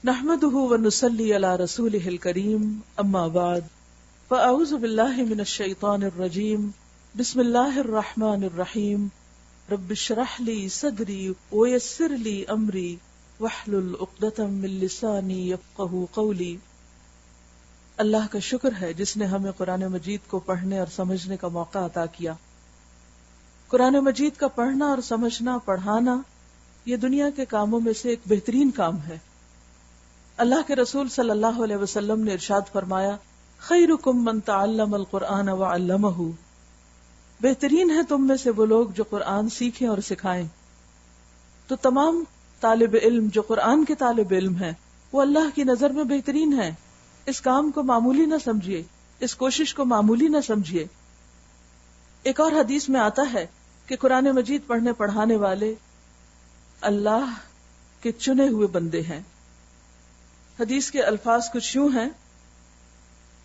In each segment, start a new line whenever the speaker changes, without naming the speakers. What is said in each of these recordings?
نحمده ونصلي على رسوله الكريم اما بعد فاعوذ بالله من الشيطان الرجيم بسم الله الرحمن الرحيم رب اشرح لي صدري ويسر لي امري واحلل عقدة من لساني يفقهوا قولي۔ اللہ کا شکر ہے جس نے ہمیں قرآن مجید کو پڑھنے اور سمجھنے کا موقع عطا کیا۔ قرآن مجید کا پڑھنا اور سمجھنا، پڑھانا یہ دنیا کے کاموں میں سے ایک بہترین کام ہے۔ اللہ کے رسول صلی اللہ علیہ وسلم نے ارشاد فرمایا، خیرکم من تعلم القرآن وعلمہ، بہترین ہے تم میں سے وہ لوگ جو قرآن سیکھیں اور سکھائیں۔ تو تمام طالب علم جو قرآن کے طالب علم ہیں وہ اللہ کی نظر میں بہترین ہیں۔ اس کام کو معمولی نہ سمجھیے، اس کوشش کو معمولی نہ سمجھیے۔ ایک اور حدیث میں آتا ہے کہ قرآن مجید پڑھنے پڑھانے والے اللہ کے چنے ہوئے بندے ہیں۔ حدیث کے الفاظ کچھ یوں ہیں،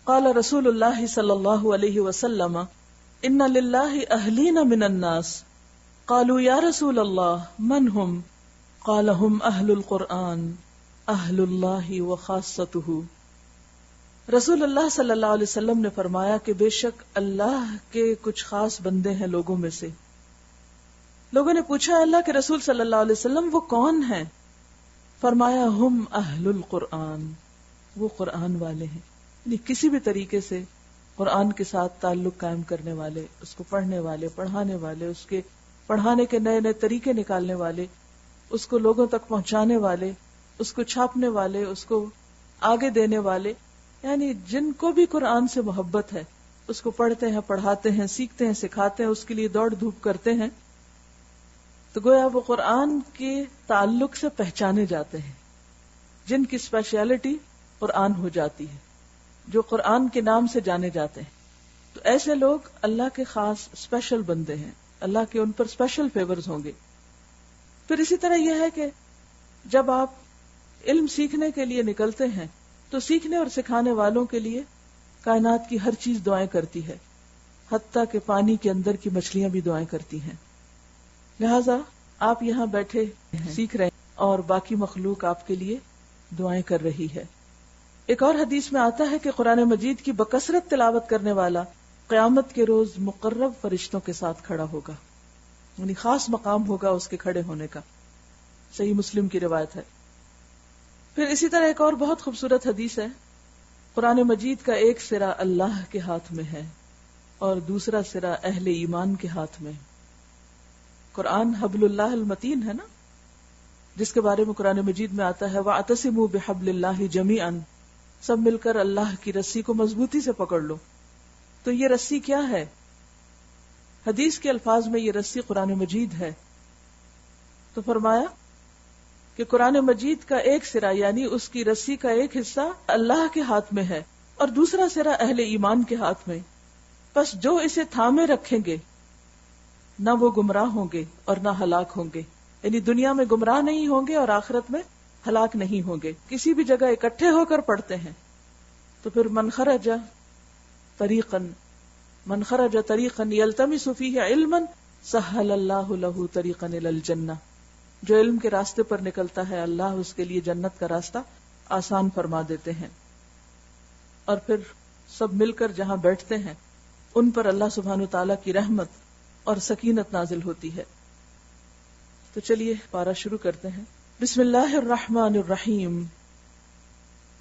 قال رسول اللہ صلی اللہ علیہ وسلم ان للہ اہلین من الناس قالوا یا رسول اللہ من هم قال هم اہل القرآن اہل اللہ وخاصتہ۔ رسول اللہ صلی اللہ علیہ وسلم نے فرمایا کہ بے شک اللہ کے کچھ خاص بندے ہیں لوگوں میں سے۔ لوگوں نے پوچھا اللہ کے رسول صلی اللہ علیہ وسلم وہ کون ہیں؟ فرمایا ہم اہل القرآن، وہ قرآن والے ہیں، یعنی کسی بھی طریقے سے قرآن کے ساتھ تعلق قائم کرنے والے، اس کو پڑھنے والے، پڑھانے والے، اس کے پڑھانے کے نئے نئے طریقے نکالنے والے، اس کو لوگوں تک پہنچانے والے، اس کو چھاپنے والے، اس کو آگے دینے والے، یعنی جن کو بھی قرآن سے محبت ہے اس کو پڑھتے ہیں، پڑھاتے ہیں، سیکھتے ہیں، سکھاتے ہیں، اس کے لیے دوڑ دھوپ کرتے ہیں۔ تو گویا وہ قرآن کے تعلق سے پہچانے جاتے ہیں، جن کی اسپیشلٹی قرآن ہو جاتی ہے، جو قرآن کے نام سے جانے جاتے ہیں۔ تو ایسے لوگ اللہ کے خاص اسپیشل بندے ہیں، اللہ کے ان پر اسپیشل فیورز ہوں گے۔ پھر اسی طرح یہ ہے کہ جب آپ علم سیکھنے کے لیے نکلتے ہیں تو سیکھنے اور سکھانے والوں کے لیے کائنات کی ہر چیز دعائیں کرتی ہے، حتیٰ کہ پانی کے اندر کی مچھلیاں بھی دعائیں کرتی ہیں۔ لہذا آپ یہاں بیٹھے سیکھ رہے ہیں اور باقی مخلوق آپ کے لیے دعائیں کر رہی ہے۔ ایک اور حدیث میں آتا ہے کہ قرآن مجید کی بکثرت تلاوت کرنے والا قیامت کے روز مقرب فرشتوں کے ساتھ کھڑا ہوگا، یعنی خاص مقام ہوگا اس کے کھڑے ہونے کا۔ صحیح مسلم کی روایت ہے۔ پھر اسی طرح ایک اور بہت خوبصورت حدیث ہے، قرآن مجید کا ایک سرا اللہ کے ہاتھ میں ہے اور دوسرا سرا اہل ایمان کے ہاتھ میں۔ قرآن حبل اللہ المتین ہے نا، جس کے بارے میں قرآن مجید میں آتا ہے وَاعْتَصِمُوا بِحَبْلِ اللَّهِ جَمِيعًا، سب مل کر اللہ کی رسی کو مضبوطی سے پکڑ لو۔ تو یہ رسی کیا ہے؟ حدیث کے الفاظ میں یہ رسی قرآن مجید ہے۔ تو فرمایا کہ قرآن مجید کا ایک سرا یعنی اس کی رسی کا ایک حصہ اللہ کے ہاتھ میں ہے اور دوسرا سرا اہل ایمان کے ہاتھ میں۔ پس جو اسے تھامے رکھیں گے نہ وہ گمراہ ہوں گے اور نہ ہلاک ہوں گے، یعنی دنیا میں گمراہ نہیں ہوں گے اور آخرت میں ہلاک نہیں ہوں گے۔ کسی بھی جگہ اکٹھے ہو کر پڑھتے ہیں۔ تو پھر من خرج طریقا یلتمس فیہ علما سہل اللہ لہ طریقا الی الجنہ، جو علم کے راستے پر نکلتا ہے اللہ اس کے لیے جنت کا راستہ آسان فرما دیتے ہیں۔ اور پھر سب مل کر جہاں بیٹھتے ہیں ان پر اللہ سبحانہ تعالیٰ کی رحمت اور سکینت نازل ہوتی ہے۔ تو چلیے پارہ شروع کرتے ہیں۔ بسم اللہ الرحمن الرحیم۔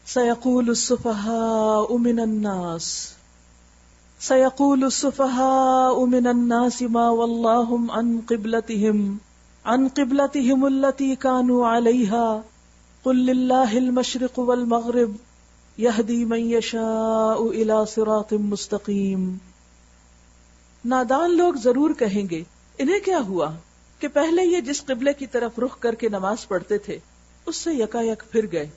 سیقول السفہاء من الناس من الناس ما واللہم عن قبلتهم التي كانوا عليها قل لله المشرق والمغرب يهدي من يشاء الى صراط مستقیم۔ نادان لوگ ضرور کہیں گے انہیں کیا ہوا کہ پہلے یہ جس قبلے کی طرف رخ کر کے نماز پڑھتے تھے اس سے یکا یک پھر گئے۔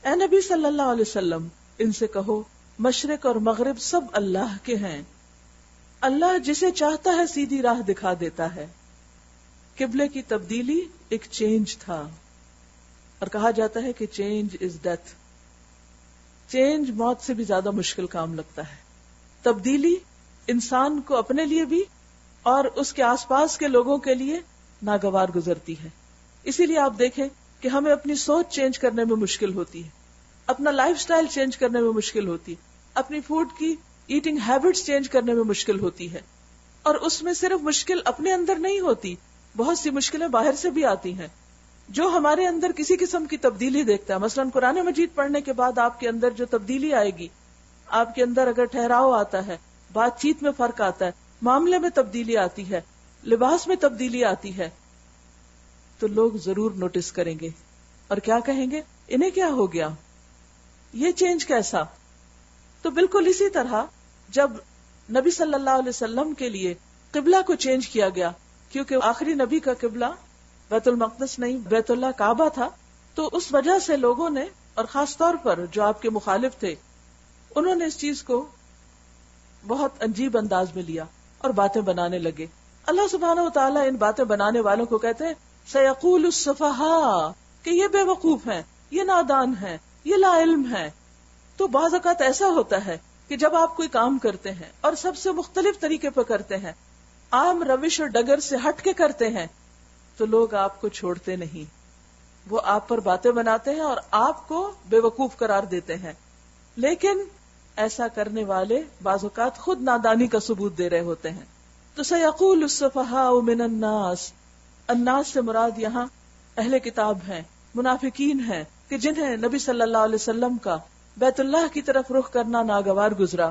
اے نبی صلی اللہ علیہ وسلم ان سے کہو مشرق اور مغرب سب اللہ کے ہیں، اللہ جسے چاہتا ہے سیدھی راہ دکھا دیتا ہے۔ قبلے کی تبدیلی ایک چینج تھا، اور کہا جاتا ہے کہ چینج از ڈیتھ، چینج موت سے بھی زیادہ مشکل کام لگتا ہے۔ تبدیلی انسان کو اپنے لیے بھی اور اس کے آس پاس کے لوگوں کے لیے ناگوار گزرتی ہے۔ اسی لیے آپ دیکھیں کہ ہمیں اپنی سوچ چینج کرنے میں مشکل ہوتی ہے، اپنا لائف سٹائل چینج کرنے میں مشکل ہوتی ہے، اپنی فوڈ کی ایٹنگ ہیبٹس چینج کرنے میں مشکل ہوتی ہے. اور اس میں صرف مشکل اپنے اندر نہیں ہوتی، بہت سی مشکلیں باہر سے بھی آتی ہیں. جو ہمارے اندر کسی قسم کی تبدیلی دیکھتا ہے، مثلا قرآن مجید پڑھنے کے بعد آپ کے اندر جو تبدیلی آئے گی، آپ کے اندر اگر ٹھہراؤ آتا ہے، بات چیت میں فرق آتا ہے، معاملے میں تبدیلی آتی ہے، لباس میں تبدیلی آتی ہے، تو لوگ ضرور نوٹس کریں گے اور کیا کہیں گے، انہیں کیا ہو گیا، یہ چینج کیسا. تو بالکل اسی طرح جب نبی صلی اللہ علیہ وسلم کے لیے قبلہ کو چینج کیا گیا، کیونکہ آخری نبی کا قبلہ بیت المقدس نہیں بیت اللہ کعبہ تھا، تو اس وجہ سے لوگوں نے، اور خاص طور پر جو آپ کے مخالف تھے، انہوں نے اس چیز کو بہت عجیب انداز میں لیا اور باتیں بنانے لگے. اللہ سبحانہ وتعالیٰ ان باتیں بنانے والوں کو کہتے ہیں سیقول السفہاء، کہ یہ بے وقوف ہیں، یہ نادان ہیں، یہ لا علم ہیں. تو بعض اوقات ایسا ہوتا ہے کہ جب آپ کوئی کام کرتے ہیں اور سب سے مختلف طریقے پہ کرتے ہیں، عام روش اور ڈگر سے ہٹ کے کرتے ہیں، تو لوگ آپ کو چھوڑتے نہیں، وہ آپ پر باتیں بناتے ہیں اور آپ کو بے وقوف قرار دیتے ہیں. لیکن ایسا کرنے والے بعض اوقات خود نادانی کا ثبوت دے رہے ہوتے ہیں. تو سیقول السفہاء من الناس، الناس سے مراد یہاں اہل کتاب ہیں، منافقین ہیں، کہ جنہیں نبی صلی اللہ علیہ وسلم کا بیت اللہ کی طرف رخ کرنا ناگوار گزرا.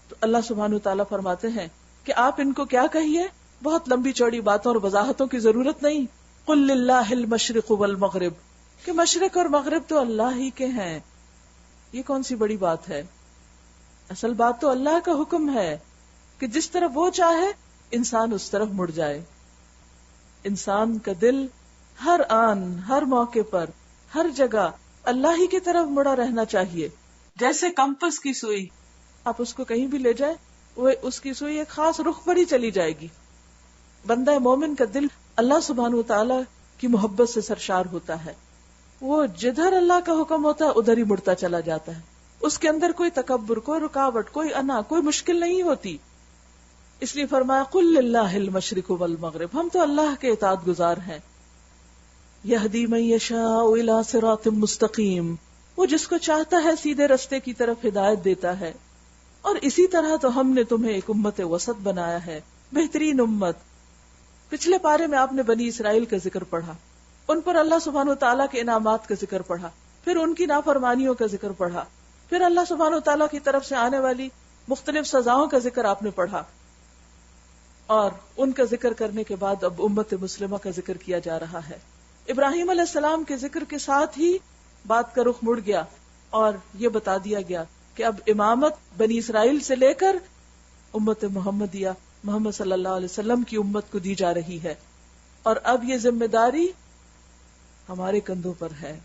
تو اللہ سبحانہ وتعالیٰ فرماتے ہیں کہ آپ ان کو کیا کہیے، بہت لمبی چوڑی باتوں اور وضاحتوں کی ضرورت نہیں. قل للہ المشرق والمغرب، کہ مشرق اور مغرب تو اللہ ہی کے ہیں. یہ کون سی بڑی بات ہے؟ اصل بات تو اللہ کا حکم ہے کہ جس طرف وہ چاہے انسان اس طرف مڑ جائے. انسان کا دل ہر آن، ہر موقع پر، ہر جگہ اللہ ہی کی طرف مڑا رہنا چاہیے. جیسے کمپس کی سوئی، آپ اس کو کہیں بھی لے جائیں، وہ اس کی سوئی ایک خاص رخ پر ہی چلی جائے گی. بندہ مومن کا دل اللہ سبحانہ وتعالی کی محبت سے سرشار ہوتا ہے، وہ جدھر اللہ کا حکم ہوتا ہے ادھر ہی مڑتا چلا جاتا ہے. اس کے اندر کوئی تکبر، کوئی رکاوٹ، کوئی انا، کوئی مشکل نہیں ہوتی. اس لیے فرمایا قل للہ المشرق والمغرب، ہم تو اللہ کے اطاعت گزار ہیں. یہدی من یشاء الی صراط مستقیم، وہ جس کو چاہتا ہے سیدھے رستے کی طرف ہدایت دیتا ہے. اور اسی طرح تو ہم نے تمہیں ایک امت وسط بنایا ہے، بہترین امت. پچھلے پارے میں آپ نے بنی اسرائیل کا ذکر پڑھا، ان پر اللہ سبحانہ وتعالیٰ کے انعامات کا ذکر پڑھا، پھر ان کی نافرمانیوں کا ذکر پڑھا، پھر اللہ سبحانہ وتعالیٰ کی طرف سے آنے والی مختلف سزاؤں کا ذکر آپ نے پڑھا. اور ان کا ذکر کرنے کے بعد اب امت مسلمہ کا ذکر کیا جا رہا ہے. ابراہیم علیہ السلام کے ذکر کے ساتھ ہی بات کا رخ مڑ گیا اور یہ بتا دیا گیا کہ اب امامت بنی اسرائیل سے لے کر امت محمدیہ محمد صلی اللہ علیہ وسلم کی امت کو دی جا رہی ہے. اور اب یہ ذمہ داری ہمارے کندھوں پر ہے.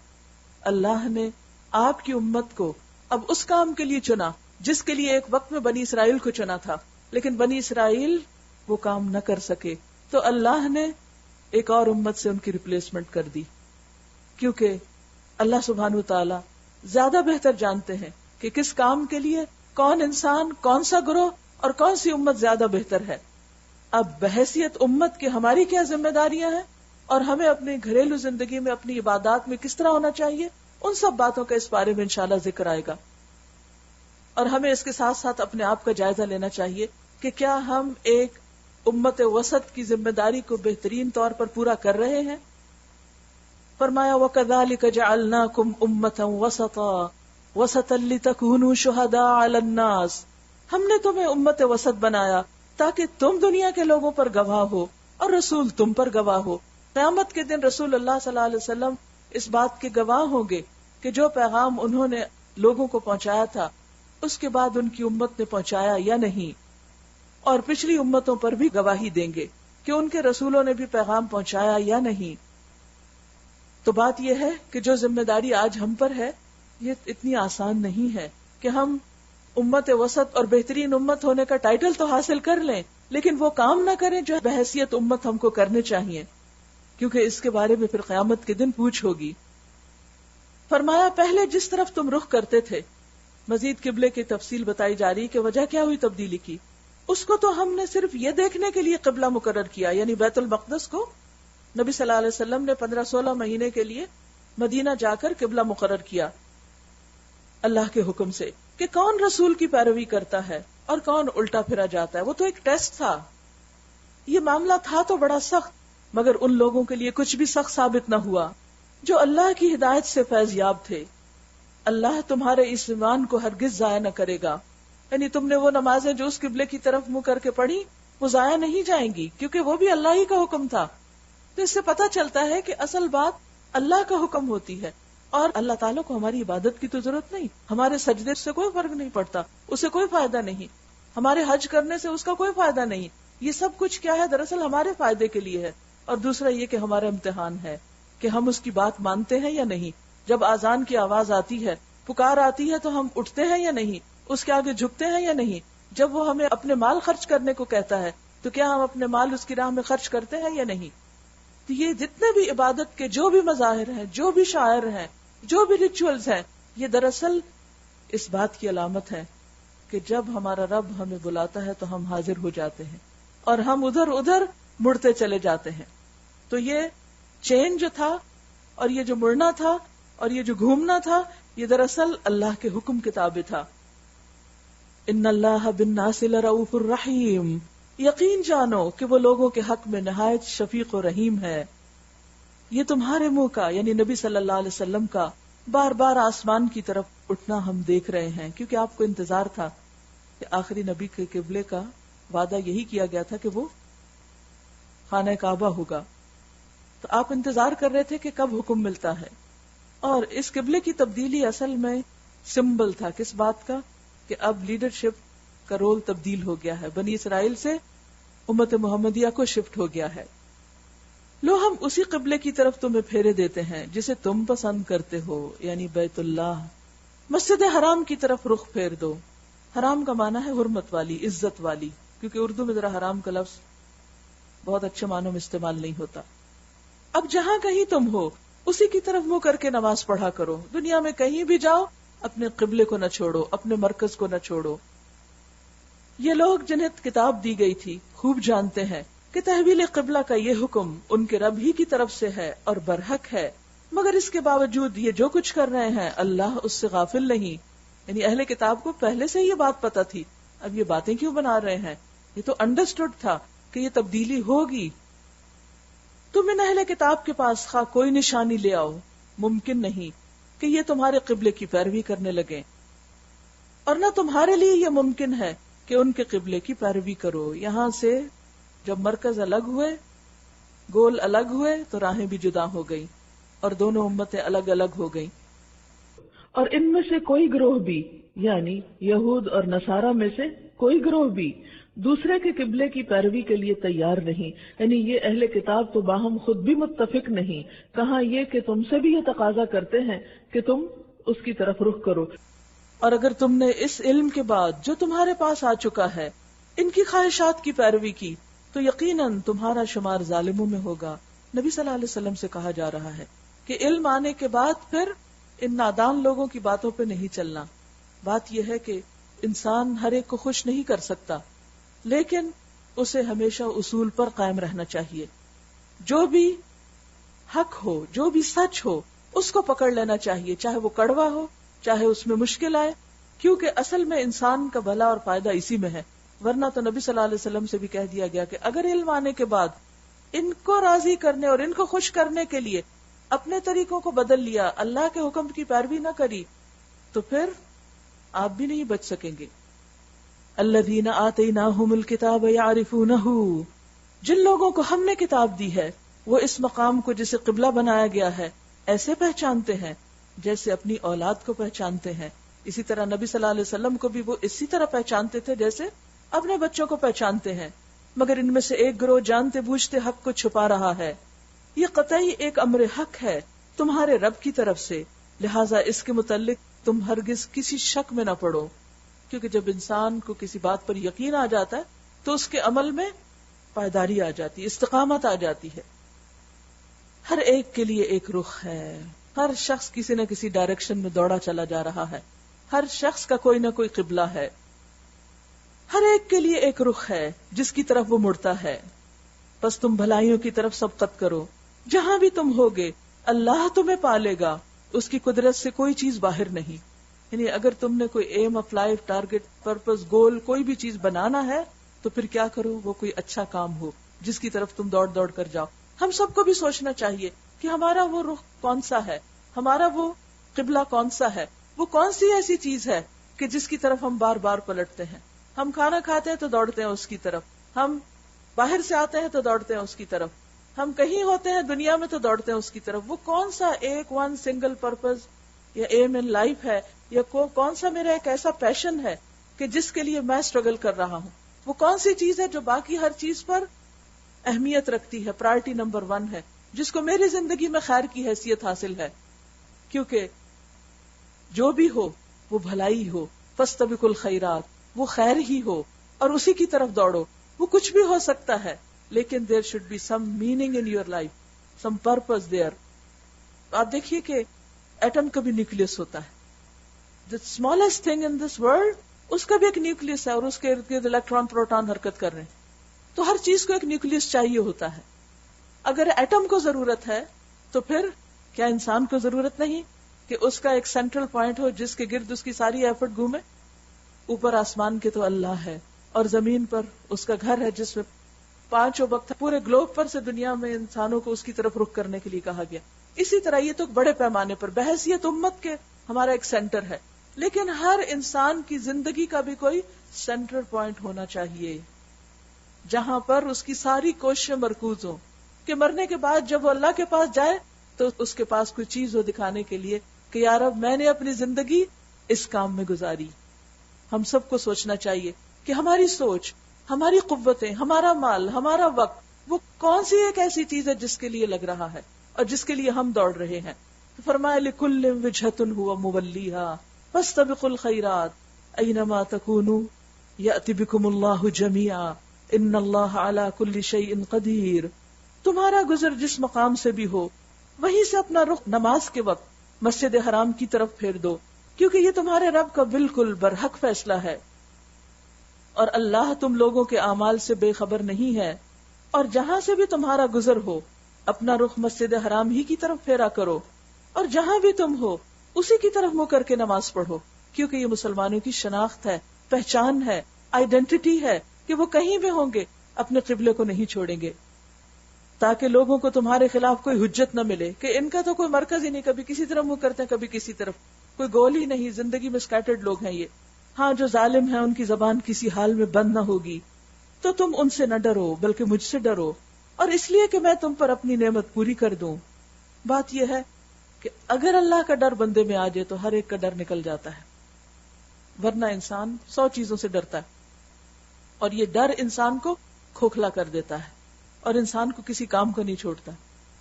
اللہ نے آپ کی امت کو اب اس کام کے لیے چنا جس کے لیے ایک وقت میں بنی اسرائیل کو چنا تھا، لیکن بنی اسرائیل وہ کام نہ کر سکے تو اللہ نے ایک اور امت سے ان کی ریپلیسمنٹ کر دی. کیونکہ اللہ سبحانہ وتعالی زیادہ بہتر جانتے ہیں کہ کس کام کے لیے کون انسان، کون سا گروہ اور کون سی امت زیادہ بہتر ہے. اب بحیثیت امت کی ہماری کیا ذمہ داریاں ہیں اور ہمیں اپنی گھریلو زندگی میں، اپنی عبادات میں کس طرح ہونا چاہیے، ان سب باتوں کا اس بارے میں انشاءاللہ ذکر آئے گا. اور ہمیں اس کے ساتھ ساتھ اپنے آپ کا جائزہ لینا چاہیے کہ کیا ہم ایک امت وسط کی ذمہ داری کو بہترین طور پر پورا کر رہے ہیں. فرمایا وَكَذَلِكَ جَعَلْنَاكُمْ أُمَّةً وَسَطًا وَسَطًا لِتَكُونُوا شُهَدَاءَ عَلَى النَّاسِ، ہم نے تمہیں امت وسط بنایا تاکہ تم دنیا کے لوگوں پر گواہ ہو اور رسول تم پر گواہ ہو. قیامت کے دن رسول اللہ صلی اللہ علیہ وسلم اس بات کے گواہ ہوں گے کہ جو پیغام انہوں نے لوگوں کو پہنچایا تھا اس کے بعد ان کی امت نے پہنچایا یا نہیں، اور پچھلی امتوں پر بھی گواہی دیں گے کہ ان کے رسولوں نے بھی پیغام پہنچایا یا نہیں. تو بات یہ ہے کہ جو ذمہ داری آج ہم پر ہے یہ اتنی آسان نہیں ہے کہ ہم امت وسط اور بہترین امت ہونے کا ٹائٹل تو حاصل کر لیں لیکن وہ کام نہ کریں جو بحیثیت امت ہم کو کرنے چاہیے، کیونکہ اس کے بارے میں پھر قیامت کے دن پوچھ ہوگی. فرمایا پہلے جس طرف تم رخ کرتے تھے، مزید قبلے کی تفصیل بتائی جا رہی کہ وجہ کیا ہوئی تبدیلی کی. اس کو تو ہم نے صرف یہ دیکھنے کے لیے قبلہ مقرر کیا، یعنی بیت المقدس کو نبی صلی اللہ علیہ وسلم نے 15-16 مہینے کے لیے مدینہ جا کر قبلہ مقرر کیا اللہ کے حکم سے کہ کون رسول کی پیروی کرتا ہے اور کون الٹا پھرا جاتا ہے. وہ تو ایک ٹیسٹ تھا. یہ معاملہ تھا تو بڑا سخت، مگر ان لوگوں کے لیے کچھ بھی سخت ثابت نہ ہوا جو اللہ کی ہدایت سے فیض یاب تھے. اللہ تمہارے اس ایمان کو ہرگز ضائع نہ کرے گا. یعنی تم نے وہ نمازیں جو اس قبلے کی طرف منہ کر کے پڑھی وہ ضائع نہیں جائیں گی، کیونکہ وہ بھی اللہ ہی کا حکم تھا. تو اس سے پتہ چلتا ہے کہ اصل بات اللہ کا حکم ہوتی ہے، اور اللہ تعالیٰ کو ہماری عبادت کی تو ضرورت نہیں. ہمارے سجدے سے کوئی فرق نہیں پڑتا، اسے کوئی فائدہ نہیں. ہمارے حج کرنے سے اس کا کوئی فائدہ نہیں. یہ سب کچھ کیا ہے؟ دراصل ہمارے فائدے کے لیے ہے. اور دوسرا یہ کہ ہمارا امتحان ہے کہ ہم اس کی بات مانتے ہیں یا نہیں. جب اذان کی آواز آتی ہے، پکار آتی ہے، تو ہم اٹھتے ہیں یا نہیں، اس کے آگے جھکتے ہیں یا نہیں. جب وہ ہمیں اپنے مال خرچ کرنے کو کہتا ہے تو کیا ہم اپنے مال اس کی راہ میں خرچ کرتے ہیں یا نہیں. تو یہ جتنے بھی عبادت کے جو بھی مظاہر ہیں، جو بھی شاعر ہیں، جو بھی ریچولز ہیں، یہ دراصل اس بات کی علامت ہے کہ جب ہمارا رب ہمیں بلاتا ہے تو ہم حاضر ہو جاتے ہیں اور ہم ادھر ادھر مڑتے چلے جاتے ہیں. تو یہ چین جو تھا اور یہ جو مڑنا تھا اور یہ جو گھومنا تھا، یہ دراصل اللہ کے حکم کے تابع تھا. ان اللہ بالناس لرؤوف الرحیم، یقین جانو کہ وہ لوگوں کے حق میں نہایت شفیق و رحیم ہے. یہ تمہارے منہ کا یعنی نبی صلی اللہ علیہ وسلم کا بار بار آسمان کی طرف اٹھنا ہم دیکھ رہے ہیں، کیونکہ آپ کو انتظار تھا کہ آخری نبی کے قبلے کا وعدہ یہی کیا گیا تھا کہ وہ خانہ کعبہ ہوگا. تو آپ انتظار کر رہے تھے کہ کب حکم ملتا ہے. اور اس قبلے کی تبدیلی اصل میں سمبل تھا کس بات کا؟ کہ اب لیڈرشپ کا رول تبدیل ہو گیا ہے، بنی اسرائیل سے امت محمدیہ کو شفٹ ہو گیا ہے. لو ہم اسی قبلے کی طرف تمہیں پھیرے دیتے ہیں جسے تم پسند کرتے ہو، یعنی بیت اللہ. مسجد حرام کی طرف رخ پھیر دو. حرام کا معنی ہے حرمت والی، عزت والی، کیونکہ اردو میں ذرا حرام کا لفظ بہت اچھے معنوں میں استعمال نہیں ہوتا. اب جہاں کہیں تم ہو اسی کی طرف منہ کر کے نماز پڑھا کرو. دنیا میں کہیں بھی جاؤ اپنے قبلے کو نہ چھوڑو، اپنے مرکز کو نہ چھوڑو. یہ لوگ جنہیں کتاب دی گئی تھی خوب جانتے ہیں کہ تحویل قبلہ کا یہ حکم ان کے رب ہی کی طرف سے ہے اور برحق ہے، مگر اس کے باوجود یہ جو کچھ کر رہے ہیں اللہ اس سے غافل نہیں. یعنی اہل کتاب کو پہلے سے یہ بات پتا تھی، اب یہ باتیں کیوں بنا رہے ہیں؟ یہ تو انڈرسٹوڈ تھا کہ یہ تبدیلی ہوگی. تم ان اہل کتاب کے پاس خواہ کوئی نشانی لے آؤ، ممکن نہیں کہ یہ تمہارے قبلے کی پیروی کرنے لگیں، اور نہ تمہارے لیے یہ ممکن ہے کہ ان کے قبلے کی پیروی کرو. یہاں سے جب مرکز الگ ہوئے، گول الگ ہوئے، تو راہیں بھی جدا ہو گئی اور دونوں امتیں الگ الگ ہو گئیں. اور ان میں سے کوئی گروہ بھی یعنی یہود اور نصارہ میں سے کوئی گروہ بھی دوسرے کے قبلے کی پیروی کے لیے تیار نہیں. یعنی یہ اہل کتاب تو باہم خود بھی متفق نہیں، کہاں یہ کہ تم سے بھی یہ تقاضا کرتے ہیں کہ تم اس کی طرف رخ کرو. اور اگر تم نے اس علم کے بعد جو تمہارے پاس آ چکا ہے ان کی خواہشات کی پیروی کی تو یقیناً تمہارا شمار ظالموں میں ہوگا. نبی صلی اللہ علیہ وسلم سے کہا جا رہا ہے کہ علم آنے کے بعد پھر ان نادان لوگوں کی باتوں پہ نہیں چلنا. بات یہ ہے کہ انسان ہر ایک کو خوش نہیں کر سکتا، لیکن اسے ہمیشہ اصول پر قائم رہنا چاہیے. جو بھی حق ہو، جو بھی سچ ہو، اس کو پکڑ لینا چاہیے، چاہے وہ کڑوا ہو، چاہے اس میں مشکل آئے، کیونکہ اصل میں انسان کا بھلا اور فائدہ اسی میں ہے. ورنہ تو نبی صلی اللہ علیہ وسلم سے بھی کہہ دیا گیا کہ اگر علم آنے کے بعد ان کو راضی کرنے اور ان کو خوش کرنے کے لیے اپنے طریقوں کو بدل لیا، اللہ کے حکم کی پیروی نہ کری، تو پھر آپ بھی نہیں بچ سکیں گے. الذین آتیناہم الکتاب یعرفونہ، جن لوگوں کو ہم نے کتاب دی ہے وہ اس مقام کو جسے قبلہ بنایا گیا ہے ایسے پہچانتے ہیں جیسے اپنی اولاد کو پہچانتے ہیں. اسی طرح نبی صلی اللہ علیہ وسلم کو بھی وہ اسی طرح پہچانتے تھے جیسے اپنے بچوں کو پہچانتے ہیں. مگر ان میں سے ایک گروہ جانتے بوجھتے حق کو چھپا رہا ہے. یہ قطعی ایک امر حق ہے تمہارے رب کی طرف سے، لہٰذا اس کے متعلق تم ہرگز کسی شک میں نہ پڑو، کیونکہ جب انسان کو کسی بات پر یقین آ جاتا ہے تو اس کے عمل میں پائیداری آ جاتی ہے، استقامت آ جاتی ہے. ہر ایک کے لیے ایک رخ ہے، ہر شخص کسی نہ کسی ڈائریکشن میں دوڑا چلا جا رہا ہے، ہر شخص کا کوئی نہ کوئی قبلہ ہے، ہر ایک کے لیے ایک رخ ہے جس کی طرف وہ مڑتا ہے. بس تم بھلائیوں کی طرف سبقت کرو جہاں بھی تم ہوگے اللہ تمہیں پالے گا، اس کی قدرت سے کوئی چیز باہر نہیں. یعنی اگر تم نے کوئی aim of life, target, purpose, goal, کوئی بھی چیز بنانا ہے تو پھر کیا کرو، وہ کوئی اچھا کام ہو جس کی طرف تم دوڑ دوڑ کر جاؤ. ہم سب کو بھی سوچنا چاہیے کہ ہمارا وہ رخ کون سا ہے، ہمارا وہ قبلہ کون سا ہے، وہ کون سی ایسی چیز ہے کہ جس کی طرف ہم بار بار پلٹتے ہیں. ہم کھانا کھاتے ہیں تو دوڑتے ہیں اس کی طرف، ہم باہر سے آتے ہیں تو دوڑتے ہیں اس کی طرف، ہم کہیں ہوتے ہیں دنیا میں تو دوڑتے ہیں اس کی طرف. وہ کون سا ایک ون سنگل پرپز یا ایم ان لائف ہے، یا کون سا میرا ایک ایسا پیشن ہے کہ جس کے لیے میں اسٹرگل کر رہا ہوں. وہ کون سی چیز ہے جو باقی ہر چیز پر اہمیت رکھتی ہے، پرائرٹی نمبر 1 ہے، جس کو میری زندگی میں خیر کی حیثیت حاصل ہے. کیونکہ جو بھی ہو وہ بھلائی ہو، فاستبقوا الخیرات، وہ خیر ہی ہو اور اسی کی طرف دوڑو. وہ کچھ بھی ہو سکتا ہے لیکن there should be some meaning in your life, some purpose there. آپ دیکھیے کہ ایٹم کا بھی نیوکلس ہوتا ہے، the smallest thing in this world، اس کا بھی ایک نیوکلس ہے اور اس کے ارد گرد الیکٹران پروٹون حرکت کر رہے ہیں. تو ہر چیز کو ایک نیوکلس چاہیے ہوتا ہے. اگر ایٹم کو ضرورت ہے تو پھر کیا انسان کو ضرورت نہیں کہ اس کا ایک سینٹرل پوائنٹ ہو جس کے گرد اس کی ساری ایفرٹ گھومے. اوپر آسمان کے تو اللہ ہے اور زمین پر اس کا گھر ہے جس میں 5 وقت پورے گلوب پر سے دنیا میں انسانوں کو اس کی طرف رخ کرنے کے لیے کہا گیا. اسی طرح یہ تو بڑے پیمانے پر بحیثیت امت کے ہمارا ایک سینٹر ہے، لیکن ہر انسان کی زندگی کا بھی کوئی سینٹر پوائنٹ ہونا چاہیے جہاں پر اس کی ساری کوششیں مرکوز ہوں کہ مرنے کے بعد جب وہ اللہ کے پاس جائے تو اس کے پاس کوئی چیز ہو دکھانے کے لیے کہ یا رب میں نے اپنی زندگی اس کام میں گزاری. ہم سب کو سوچنا چاہیے کہ ہماری سوچ، ہماری قوتیں، ہمارا مال، ہمارا وقت، وہ کون سی ایک ایسی چیز ہے جس کے لیے لگ رہا ہے اور جس کے لیے ہم دوڑ رہے ہیں. فرمایا لِكُلٍّ وِجْهَةٌ هُوَ مُوَلِّيهَا فَاسْتَبِقُوا الْخَيْرَاتِ أَيْنَمَا تَكُونُوا يَأْتِ بِكُمُ اللَّهُ جَمِيعًا إِنَّ اللَّهَ عَلَى كُلِّ شَيْءٍ قَدِيرٌ. تمہارا گزر جس مقام سے بھی ہو وہیں سے اپنا رخ نماز کے وقت مسجد حرام کی طرف پھیر دو، کیونکہ یہ تمہارے رب کا بالکل برحق فیصلہ ہے اور اللہ تم لوگوں کے اعمال سے بے خبر نہیں ہے. اور جہاں سے بھی تمہارا گزر ہو اپنا رخ مسجد حرام ہی کی طرف پھیرا کرو، اور جہاں بھی تم ہو اسی کی طرف منہ کر کے نماز پڑھو، کیونکہ یہ مسلمانوں کی شناخت ہے، پہچان ہے، آئیڈینٹی ہے کہ وہ کہیں بھی ہوں گے اپنے قبلے کو نہیں چھوڑیں گے، تاکہ لوگوں کو تمہارے خلاف کوئی حجت نہ ملے کہ ان کا تو کوئی مرکز ہی نہیں، کبھی کسی طرف منہ کرتے ہیں کبھی کسی طرف، کوئی گول ہی نہیں، زندگی میں سکیٹرڈ لوگ ہیں یہ. ہاں جو ظالم ہیں ان کی زبان کسی حال میں بند نہ ہوگی، تو تم ان سے نہ ڈرو بلکہ مجھ سے ڈرو، اور اس لیے کہ میں تم پر اپنی نعمت پوری کر دوں. بات یہ ہے کہ اگر اللہ کا ڈر بندے میں آ جائے تو ہر ایک کا ڈر نکل جاتا ہے، ورنہ انسان 100 چیزوں سے ڈرتا ہے اور یہ ڈر انسان کو کھوکھلا کر دیتا ہے اور انسان کو کسی کام کو نہیں چھوڑتا.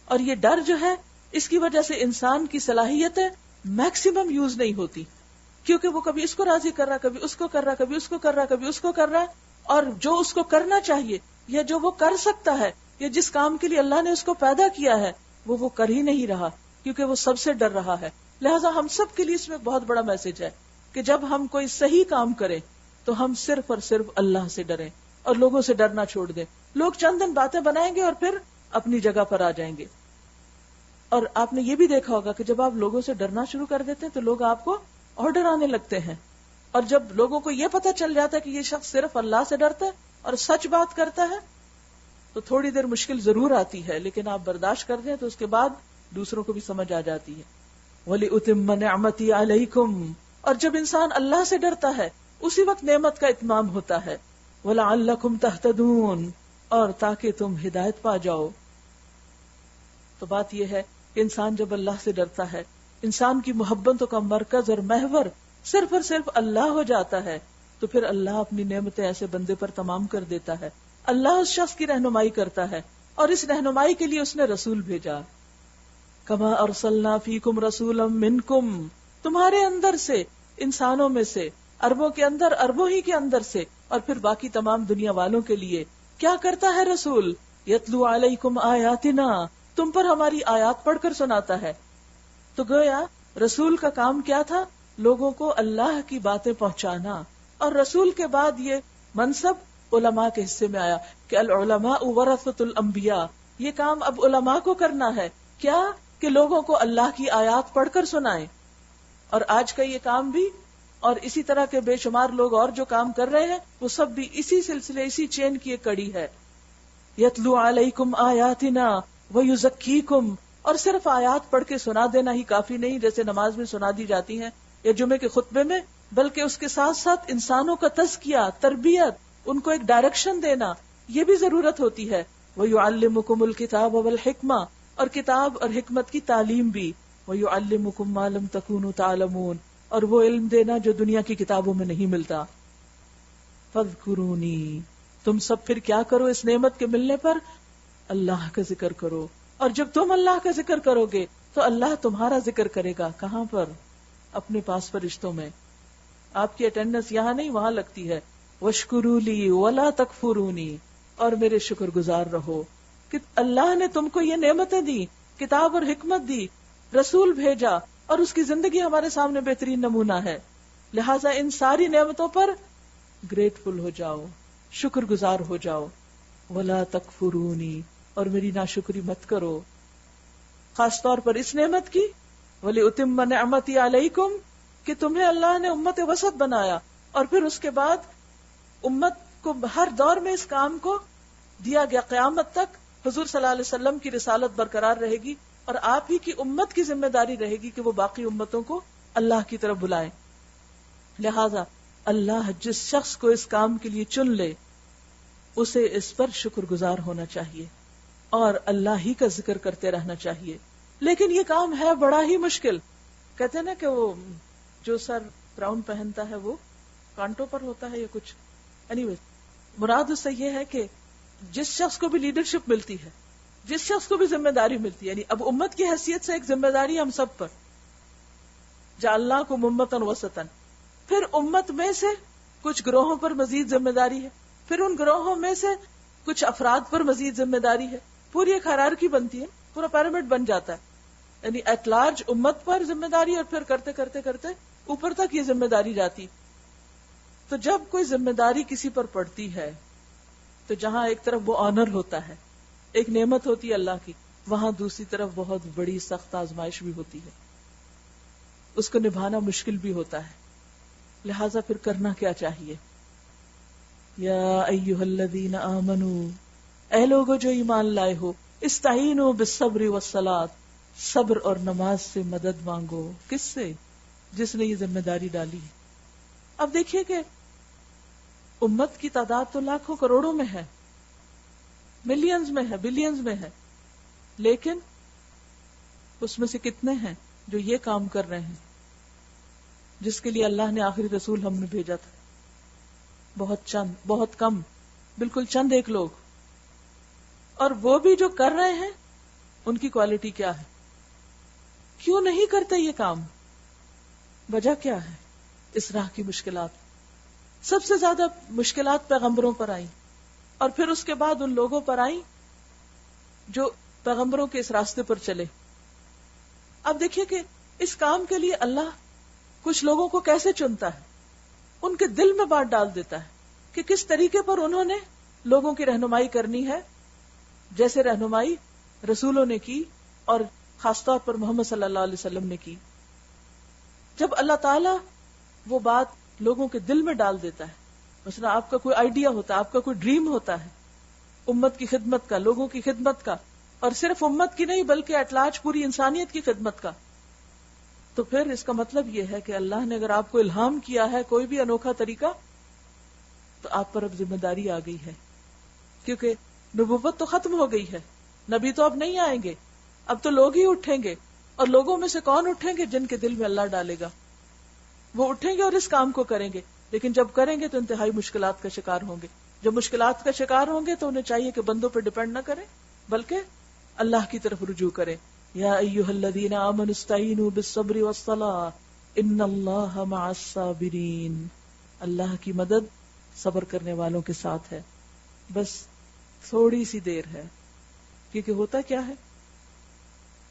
اور یہ ڈر جو ہے اس کی وجہ سے انسان کی صلاحیتیں میکسیمم یوز نہیں ہوتی، کیونکہ وہ کبھی اس کو راضی کر رہا، کبھی اس کو کر رہا، کبھی اس کو کر رہا، کبھی اس کو کر رہا، اور جو اس کو کرنا چاہیے یا جو وہ کر سکتا ہے یا جس کام کے لیے اللہ نے اس کو پیدا کیا ہے وہ کر ہی نہیں رہا، کیونکہ وہ سب سے ڈر رہا ہے. لہٰذا ہم سب کے لیے اس میں بہت بڑا میسج ہے کہ جب ہم کوئی صحیح کام کریں تو ہم صرف اور صرف اللہ سے ڈریں اور لوگوں سے ڈرنا چھوڑ دیں. لوگ چند دن باتیں بنائیں گے اور پھر اپنی جگہ پر آ جائیں گے. اور آپ نے یہ بھی دیکھا ہوگا کہ جب آپ لوگوں سے ڈرنا شروع کر دیتے ہیں تو لوگ آپ کو اور ڈرانے لگتے ہیں، اور جب لوگوں کو یہ پتہ چل جاتا ہے کہ یہ شخص صرف اللہ سے ڈرتا ہے اور سچ بات کرتا ہے تو تھوڑی دیر مشکل ضرور آتی ہے، لیکن آپ برداشت کر دیں تو اس کے بعد دوسروں کو بھی سمجھ آ جاتی ہے. وَلِأُتِمَّ نِعْمَتِي عَلَيْكُمْ، اور جب انسان اللہ سے ڈرتا ہے اسی وقت نعمت کا اتمام ہوتا ہے. وَلَعَلَّكُمْ تَهْتَدُونَ، اور تاکہ تم ہدایت پا جاؤ. تو بات یہ ہے کہ انسان جب اللہ سے ڈرتا ہے، انسان کی محبتوں کا مرکز اور محور صرف اور صرف اللہ ہو جاتا ہے، تو پھر اللہ اپنی نعمتیں ایسے بندے پر تمام کر دیتا ہے. اللہ اس شخص کی رہنمائی کرتا ہے اور اس رہنمائی کے لیے اس نے رسول بھیجا. کما ارسلنا فیکم رسولا منکم، تمہارے اندر سے، انسانوں میں سے، اربوں کے اندر، اربوں ہی کے اندر سے، اور پھر باقی تمام دنیا والوں کے لیے کیا کرتا ہے رسول؟ یتلو علیکم آیاتنا، تم پر ہماری آیات پڑھ کر سناتا ہے. تو گویا رسول کا کام کیا تھا؟ لوگوں کو اللہ کی باتیں پہنچانا. اور رسول کے بعد یہ منصب علماء کے حصے میں آیا کہ العلماء ورثۃ الانبیاء، یہ کام اب علماء کو کرنا ہے، کیا کہ لوگوں کو اللہ کی آیات پڑھ کر سنائیں. اور آج کا یہ کام بھی اور اسی طرح کے بے شمار لوگ اور جو کام کر رہے ہیں وہ سب بھی اسی سلسلے، اسی چین کی ایک کڑی ہے. یتلو علیکم آیاتنا ویزکیکم، اور صرف آیات پڑھ کے سنا دینا ہی کافی نہیں جیسے نماز میں سنا دی جاتی ہیں یا جمعے کے خطبے میں، بلکہ اس کے ساتھ ساتھ انسانوں کا تزکیہ، تربیت، ان کو ایک ڈائریکشن دینا، یہ بھی ضرورت ہوتی ہے. وَيُعَلِّمُكُمُ الْكِتَابَ وَالْحِكْمَةَ، اور کتاب اور حکمت کی تعلیم بھی. وَيُعَلِّمُكُم مَّا لَمْ تَكُونُوا تَعْلَمُونَ، اور وہ علم دینا جو دنیا کی کتابوں میں نہیں ملتا. فَاذْكُرُونِي، تم سب پھر کیا کرو اس نعمت کے ملنے پر؟ اللہ کا ذکر کرو. اور جب تم اللہ کا ذکر کرو گے تو اللہ تمہارا ذکر کرے گا. کہاں پر؟ اپنے پاس فرشتوں میں. آپ کی اٹینڈنس یہاں نہیں وہاں لگتی ہے. وَاشْكُرُوا لِي وَلَا تَكْفُرُونِي، اور میرے شکر گزار رہو کہ اللہ نے تم کو یہ نعمتیں دی، کتاب اور حکمت دی، رسول بھیجا، اور اس کی زندگی ہمارے سامنے بہترین نمونہ ہے. لہٰذا ان ساری نعمتوں پر گریٹفل ہو جاؤ، شکر گزار ہو جاؤ. وَلَا تَكْفُرُونِي، اور میری ناشکری مت کرو. خاص طور پر اس نعمت کی وَلِأُتِمَّ نِعْمَتِي عَلَيْكُمْ، کہ تمہیں اللہ نے امت وسط بنایا، اور پھر اس کے بعد امت کو ہر دور میں اس کام کو دیا گیا. قیامت تک حضور صلی اللہ علیہ وسلم کی رسالت برقرار رہے گی، اور آپ ہی کی امت کی ذمہ داری رہے گی کہ وہ باقی امتوں کو اللہ کی طرف بلائیں. لہذا اللہ جس شخص کو اس کام کے لیے چن لے اسے اس پر شکر گزار ہونا چاہیے اور اللہ ہی کا ذکر کرتے رہنا چاہیے. لیکن یہ کام ہے بڑا ہی مشکل. کہتے ہیں نا کہ وہ جو سر براؤن پہنتا ہے وہ کانٹوں پر ہوتا ہے یا کچھ. اینی مراد اس سے یہ ہے کہ جس شخص کو بھی لیڈرشپ ملتی ہے، جس شخص کو بھی ذمہ داری ملتی ہے، یعنی اب امت کی حیثیت سے ایک ذمہ داری ہم سب پر، جعلناکم امۃ وسطا، پھر امت میں سے کچھ گروہوں پر مزید ذمہ داری ہے، پھر ان گروہوں میں سے کچھ افراد پر مزید ذمہ داری ہے. پوری ایک ہائرارکی بنتی ہے، پورا پیرامڈ بن جاتا ہے. یعنی ایٹ لارج امت پر ذمہ داری، اور پھر کرتے کرتے کرتے اوپر تک یہ ذمہ داری جاتی. تو جب کوئی ذمہ داری کسی پر پڑتی ہے تو جہاں ایک طرف وہ آنر ہوتا ہے، ایک نعمت ہوتی ہے اللہ کی، وہاں دوسری طرف بہت بڑی سخت آزمائش بھی ہوتی ہے، اس کو نبھانا مشکل بھی ہوتا ہے. لہٰذا پھر کرنا کیا چاہیے؟ یا ایھا الذین آمنوا، اے لوگو جو ایمان لائے ہو، استعینوا بالصبر والصلاۃ، صبر اور نماز سے مدد مانگو. کس سے؟ جس نے یہ ذمہ داری ڈالی. اب دیکھیے کہ امت کی تعداد تو لاکھوں کروڑوں میں ہے، ملینز میں ہے، بلینز میں ہے، لیکن اس میں سے کتنے ہیں جو یہ کام کر رہے ہیں جس کے لیے اللہ نے آخری رسول ہم نے بھیجا تھا؟ بہت چند، بہت کم، بالکل چند ایک لوگ. اور وہ بھی جو کر رہے ہیں ان کی کوالٹی کیا ہے؟ کیوں نہیں کرتے یہ کام؟ وجہ کیا ہے؟ اس راہ کی مشکلات. سب سے زیادہ مشکلات پیغمبروں پر آئیں، اور پھر اس کے بعد ان لوگوں پر آئیں جو پیغمبروں کے اس راستے پر چلے. اب دیکھیے کہ اس کام کے لیے اللہ کچھ لوگوں کو کیسے چنتا ہے، ان کے دل میں بات ڈال دیتا ہے کہ کس طریقے پر انہوں نے لوگوں کی رہنمائی کرنی ہے، جیسے رہنمائی رسولوں نے کی اور خاص طور پر محمد صلی اللہ علیہ وسلم نے کی. جب اللہ تعالیٰ وہ بات لوگوں کے دل میں ڈال دیتا ہے، مثلا آپ کا کوئی آئیڈیا ہوتا ہے، آپ کا کوئی ڈریم ہوتا ہے امت کی خدمت کا، لوگوں کی خدمت کا، اور صرف امت کی نہیں بلکہ ایٹ لارج پوری انسانیت کی خدمت کا، تو پھر اس کا مطلب یہ ہے کہ اللہ نے اگر آپ کو الہام کیا ہے کوئی بھی انوکھا طریقہ تو آپ پر اب ذمہ داری آ گئی ہے، کیونکہ نبوت تو ختم ہو گئی ہے، نبی تو اب نہیں آئیں گے، اب تو لوگ ہی اٹھیں گے. اور لوگوں میں سے کون اٹھیں گے؟ جن کے دل میں اللہ ڈالے گا وہ اٹھیں گے اور اس کام کو کریں گے. لیکن جب کریں گے تو انتہائی مشکلات کا شکار ہوں گے. جب مشکلات کا شکار ہوں گے تو انہیں چاہیے کہ بندوں پر ڈیپینڈ نہ کریں بلکہ اللہ کی طرف رجوع کریں. یا ایھا الذین آمنوا استعینوا بالصبر والصلاۃ ان اللہ مع الصابرین. اللہ کی مدد صبر کرنے والوں کے ساتھ ہے. بس تھوڑی سی دیر ہے، کیونکہ ہوتا کیا ہے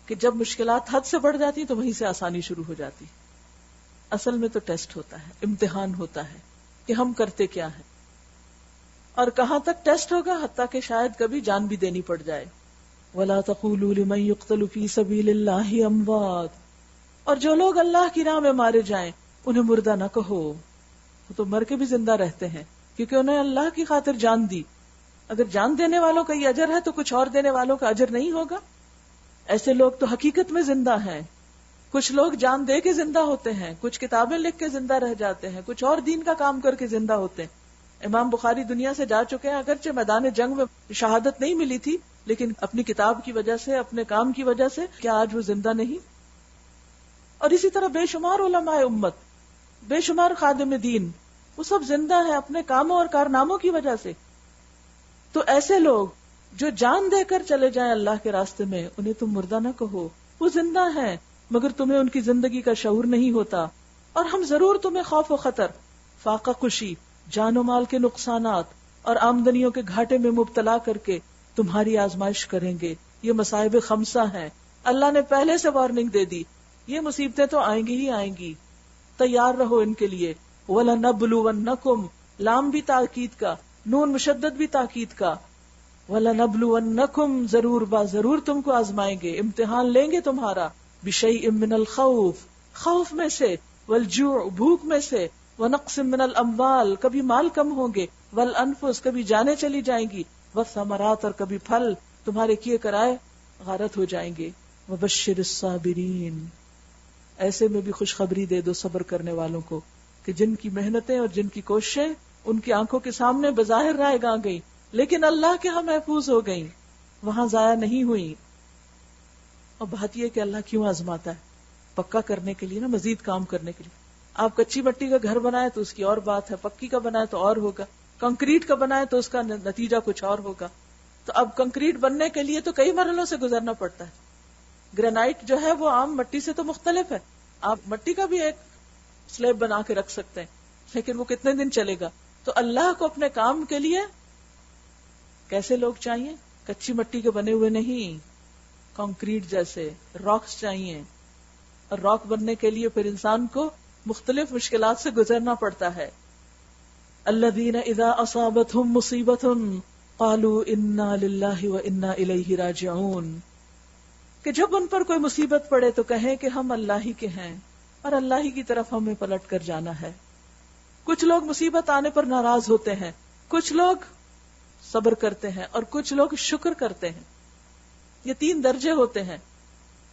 کہ جب مشکلات حد سے بڑھ جاتی تو وہیں سے آسانی شروع ہو جاتی. اصل میں تو ٹیسٹ ہوتا ہے، امتحان ہوتا ہے کہ ہم کرتے کیا ہیں اور کہاں تک ٹیسٹ ہوگا، حتیٰ کہ شاید کبھی جان بھی دینی پڑ جائے. ولا تقولوا لمن يقتل في سبيل الله اموات، اور جو لوگ اللہ کی راہ میں مارے جائیں انہیں مردہ نہ کہو، وہ تو مر کے بھی زندہ رہتے ہیں کیونکہ انہیں اللہ کی خاطر جان دی. اگر جان دینے والوں کا یہ اجر ہے تو کچھ اور دینے والوں کا اجر نہیں ہوگا؟ ایسے لوگ تو حقیقت میں زندہ ہیں. کچھ لوگ جان دے کے زندہ ہوتے ہیں، کچھ کتابیں لکھ کے زندہ رہ جاتے ہیں، کچھ اور دین کا کام کر کے زندہ ہوتے ہیں. امام بخاری دنیا سے جا چکے ہیں، اگرچہ میدان جنگ میں شہادت نہیں ملی تھی، لیکن اپنی کتاب کی وجہ سے، اپنے کام کی وجہ سے کیا آج وہ زندہ نہیں؟ اور اسی طرح بے شمار علماء امت، بے شمار خادم دین، وہ سب زندہ ہیں اپنے کاموں اور کارناموں کی وجہ سے. تو ایسے لوگ جو جان دے کر چلے جائیں اللہ کے راستے میں، انہیں تم مردہ نہ کہو، وہ زندہ ہیں مگر تمہیں ان کی زندگی کا شعور نہیں ہوتا. اور ہم ضرور تمہیں خوف و خطر، فاقہ کشی، جان و مال کے نقصانات اور آمدنیوں کے گھاٹے میں مبتلا کر کے تمہاری آزمائش کریں گے. یہ مصائب خمسہ ہیں، اللہ نے پہلے سے وارننگ دے دی، یہ مصیبتیں تو آئیں گی ہی آئیں گی، تیار رہو ان کے لیے. وَلَنَبْلُوَنَّكُمْ، لام بھی تاکید کا، نون مشدد بھی تاکید کا. وَلَنَبْلُوَنَّكُمْ، ضرور ضرور تم کو آزمائیں گے، امتحان لیں گے تمہارا. بِشَيْءٍ مِّنَ الْخَوْفِ، خوف میں سے، وَالْجُوعِ، بھوک میں سے، وَنَقْصٍ مِّنَ الْأَمْوَالِ، کبھی مال کم ہوں گے، وَالْأَنفُسِ، کبھی جانیں چلی جائیں گی، وَالثَّمَرَاتِ، اور کبھی پھل تمہارے کیے کرائے غارت ہو جائیں گے. وَبَشِّرِ الصَّابِرِينَ، ایسے میں بھی خوشخبری دے دو صبر کرنے والوں کو کہ جن کی محنتیں اور جن کی کوششیں ان کی آنکھوں کے سامنے بظاہر رائے گاں گئی لیکن اللہ کے ہاں محفوظ ہو گئیں، وہاں ضائع نہیں ہوئی. اور بات یہ کہ اللہ کیوں آزماتا ہے؟ پکا کرنے کے لیے نا، مزید کام کرنے کے لیے. آپ کچی مٹی کا گھر بنائے تو اس کی اور بات ہے، پکی کا بنائے تو اور ہوگا، کنکریٹ کا بنائے تو اس کا نتیجہ کچھ اور ہوگا. تو اب کنکریٹ بننے کے لیے تو کئی مرحلوں سے گزرنا پڑتا ہے. گرینائٹ جو ہے وہ عام مٹی سے تو مختلف ہے، آپ مٹی کا بھی ایک سلیب بنا کے رکھ سکتے ہیں لیکن وہ کتنے دن چلے گا. تو اللہ کو اپنے کام کے لیے کیسے لوگ چاہیے؟ کچی مٹی کے بنے ہوئے نہیں، کنکریٹ جیسے راکس چاہیے. اور راک بننے کے لیے پھر انسان کو مختلف مشکلات سے گزرنا پڑتا ہے. الذین اذا اصابتهم مصیبۃ قالوا انا للہ وانا الیہ راجعون، کہ جب ان پر کوئی مصیبت پڑے تو کہیں کہ ہم اللہ ہی کے ہیں اور اللہ ہی کی طرف ہمیں پلٹ کر جانا ہے. کچھ لوگ مصیبت آنے پر ناراض ہوتے ہیں، کچھ لوگ صبر کرتے ہیں اور کچھ لوگ شکر کرتے ہیں. یہ تین درجے ہوتے ہیں.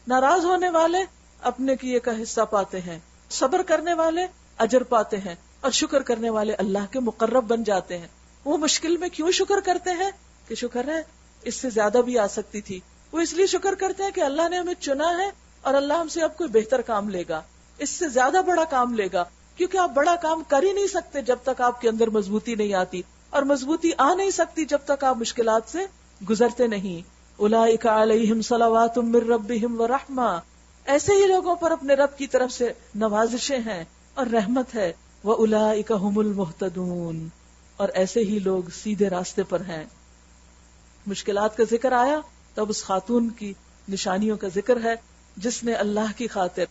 ناراض ہونے والے اپنے کیے کا حصہ پاتے ہیں، صبر کرنے والے اجر پاتے ہیں، اور شکر کرنے والے اللہ کے مقرب بن جاتے ہیں. وہ مشکل میں کیوں شکر کرتے ہیں کہ شکر ہے اس سے زیادہ بھی آ سکتی تھی. وہ اس لیے شکر کرتے ہیں کہ اللہ نے ہمیں چنا ہے اور اللہ ہم سے اب کوئی بہتر کام لے گا، اس سے زیادہ بڑا کام لے گا. کیونکہ آپ بڑا کام کر ہی نہیں سکتے جب تک آپ کے اندر مضبوطی نہیں آتی، اور مضبوطی آ نہیں سکتی جب تک آپ مشکلات سے گزرتے نہیں. اولئک علیہم صلوات من ربہم ورحمہ، ایسے ہی لوگوں پر اپنے رب کی طرف سے نوازشیں ہیں اور رحمت ہے. واولئک ھم المہتدون، اور ایسے ہی لوگ سیدھے راستے پر ہیں. مشکلات کا ذکر آیا تب اس خاتون کی نشانیوں کا ذکر ہے جس نے اللہ کی خاطر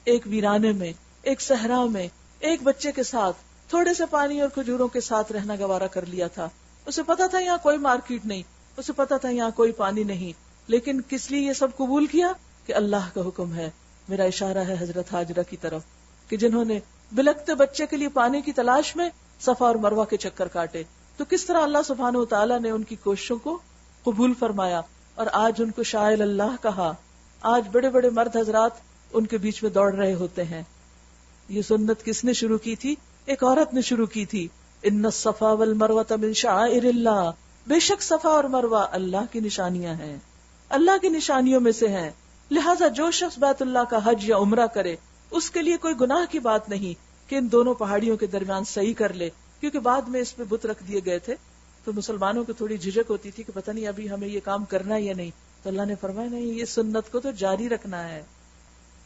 ایک ویرانے میں، ایک صحرا میں، ایک بچے کے ساتھ، تھوڑے سے پانی اور کھجوروں کے ساتھ رہنا گوارا کر لیا تھا. اسے پتا تھا یہاں کوئی مارکیٹ نہیں، اسے پتا تھا یہاں کوئی پانی نہیں، لیکن کس لیے یہ سب قبول کیا؟ کہ اللہ کا حکم ہے. میرا اشارہ ہے حضرت ہاجرہ کی طرف کہ جنہوں نے بلکتے بچے کے لیے پانی کی تلاش میں صفا اور مروہ کے چکر کاٹے. تو کس طرح اللہ سبحانہ و تعالیٰ نے ان کی کوششوں کو قبول فرمایا اور آج ان کو شاعر اللہ کہا. آج بڑے بڑے مرد حضرات ان کے بیچ میں دوڑ رہے ہوتے ہیں. یہ سنت کس نے شروع کی تھی؟ ایک عورت نے شروع کی تھی. ان الصفا والمروۃ من شعائر اللہ، بے شک صفا اور مروہ اللہ کی نشانیاں ہیں، اللہ کی نشانیوں میں سے ہیں. لہٰذا جو شخص بیت اللہ کا حج یا عمرہ کرے اس کے لیے کوئی گناہ کی بات نہیں کہ ان دونوں پہاڑیوں کے درمیان صحیح کر لے، کیونکہ بعد میں اس پہ بت رکھ دیے گئے تھے تو مسلمانوں کو تھوڑی جھجک ہوتی تھی کہ پتہ نہیں ابھی ہمیں یہ کام کرنا ہے یا نہیں. تو اللہ نے فرمایا نہیں، یہ سنت کو تو جاری رکھنا ہے.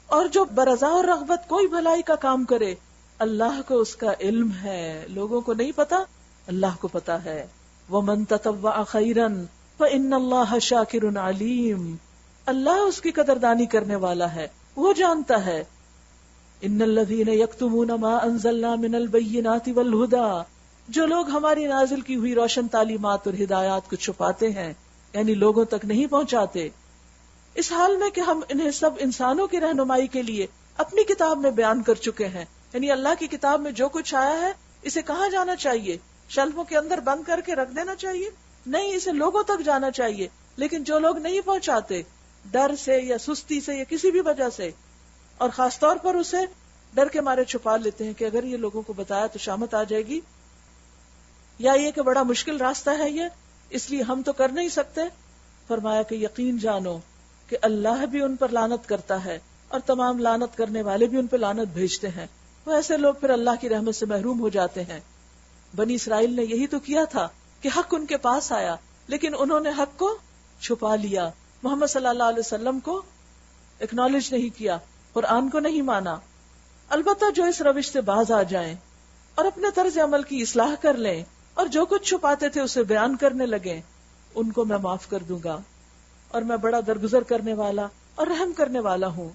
اور جو برضا اور رغبت کوئی بھلائی کا کام کرے، اللہ کو اس کا علم ہے، لوگوں کو نہیں پتا، اللہ کو پتا ہے. وَمَن تَطَوَّعَ خَيْرًا فَإِنَّ اللَّهَ شَاكِرٌ عَلِيمٌ، اللہ اس کی قدردانی کرنے والا ہے، وہ جانتا ہے. ان الذین یکتمون ما انزلنا من البینات والہدی، جو لوگ ہماری نازل کی ہوئی روشن تعلیمات اور ہدایات کو چھپاتے ہیں، یعنی لوگوں تک نہیں پہنچاتے. اس حال میں کہ ہم انہیں سب انسانوں کی رہنمائی کے لیے اپنی کتاب میں بیان کر چکے ہیں. یعنی اللہ کی کتاب میں جو کچھ آیا ہے اسے کہاں جانا چاہیے؟ شلفوں کے اندر بند کر کے رکھ دینا چاہیے؟ نہیں، اسے لوگوں تک جانا چاہیے. لیکن جو لوگ نہیں پہنچاتے، ڈر سے یا سستی سے یا کسی بھی وجہ سے، اور خاص طور پر اسے ڈر کے مارے چھپا لیتے ہیں کہ اگر یہ لوگوں کو بتایا تو شامت آ جائے گی، یا یہ کہ بڑا مشکل راستہ ہے یہ، اس لیے ہم تو کر نہیں سکتے. فرمایا کہ یقین جانو کہ اللہ بھی ان پر لعنت کرتا ہے اور تمام لعنت کرنے والے بھی ان پہ لعنت بھیجتے ہیں. وہ ایسے لوگ پھر اللہ کی رحمت سے محروم ہو جاتے ہیں. بنی اسرائیل نے یہی تو کیا تھا کہ حق ان کے پاس آیا لیکن انہوں نے حق کو چھپا لیا، محمد صلی اللہ علیہ وسلم کو اکنالج نہیں کیا، قرآن کو نہیں مانا. البتہ جو اس روش سے باز آ جائیں اور اپنے طرز عمل کی اصلاح کر لیں اور جو کچھ چھپاتے تھے اسے بیان کرنے لگیں، ان کو میں معاف کر دوں گا اور میں بڑا درگزر کرنے والا اور رحم کرنے والا ہوں.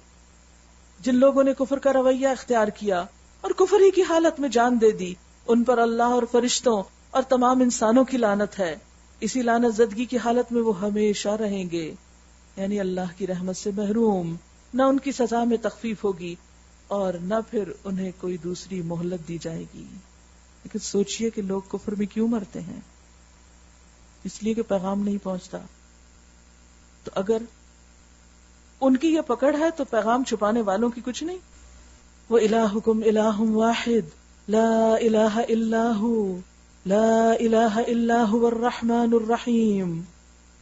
جن لوگوں نے کفر کا رویہ اختیار کیا اور کفر ہی کی حالت میں جان دے دی، ان پر اللہ اور فرشتوں اور تمام انسانوں کی لعنت ہے. اسی لعنت زدگی کی حالت میں وہ ہمیشہ رہیں گے، یعنی اللہ کی رحمت سے محروم. نہ ان کی سزا میں تخفیف ہوگی اور نہ پھر انہیں کوئی دوسری مہلت دی جائے گی. لیکن سوچئے کہ لوگ کفر میں کیوں مرتے ہیں؟ اس لیے کہ پیغام نہیں پہنچتا. تو اگر ان کی یہ پکڑ ہے تو پیغام چھپانے والوں کی کچھ نہیں. وَإِلَٰهُكُمْ إِلَٰهٌ وَاحِدٌ لَا إِلَٰهَ إِلَّا هُوَ لَا إِلَٰهَ إِلَّا هُوَ الرَّحْمَٰنُ الرَّحِيمُ.